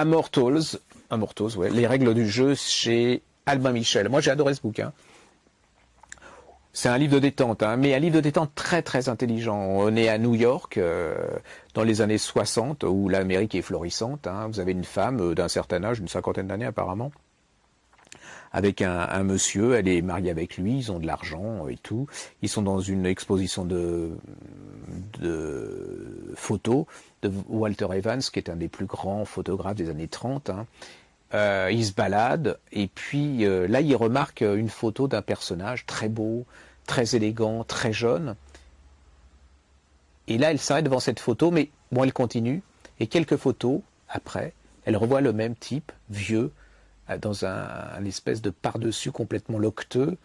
Immortals, ouais, les règles du jeu chez Albin Michel. Moi, j'ai adoré ce bouquin. C'est un livre de détente, hein, mais un livre de détente très très intelligent. On est à New York, dans les années 60, où l'Amérique est florissante. Hein. Vous avez une femme d'un certain âge, une cinquantaine d'années apparemment, avec un monsieur, elle est mariée avec lui, ils ont de l'argent et tout. Ils sont dans une exposition de photos de Walter Evans, qui est un des plus grands photographes des années 30. Hein. Il se balade, et puis là, il remarque une photo d'un personnage très beau, très élégant, très jeune. Et là, elle s'arrête devant cette photo, mais bon, elle continue. Et quelques photos après, elle revoit le même type, vieux, dans un espèce de par-dessus complètement locteux.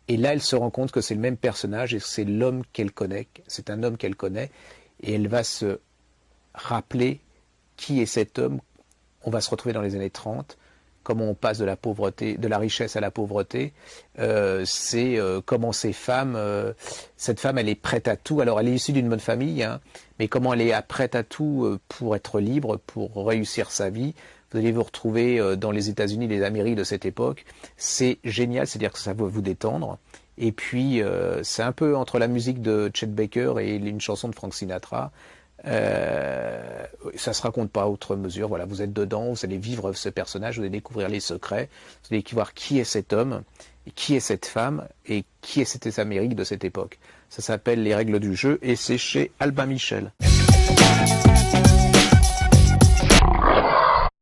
Et là, elle se rend compte que c'est le même personnage et c'est l'homme qu'elle connaît. C'est un homme qu'elle connaît. Et elle va se rappeler qui est cet homme. On va se retrouver dans les années 30, comment on passe de la pauvreté, de la richesse à la pauvreté. C'est comment cette femme, elle est prête à tout. Alors, elle est issue d'une bonne famille, hein, mais comment elle est prête à tout pour être libre, pour réussir sa vie. Vous allez vous retrouver dans les États-Unis, les Amériques de cette époque. C'est génial, c'est-à-dire que ça va vous détendre. Et puis, c'est un peu entre la musique de Chet Baker et une chanson de Frank Sinatra. Ça se raconte pas à outre mesure. Voilà, vous êtes dedans, vous allez vivre ce personnage, vous allez découvrir les secrets, vous allez voir qui est cet homme, qui est cette femme et qui est cette Amérique de cette époque. Ça s'appelle Les règles du jeu et c'est chez Albin Michel.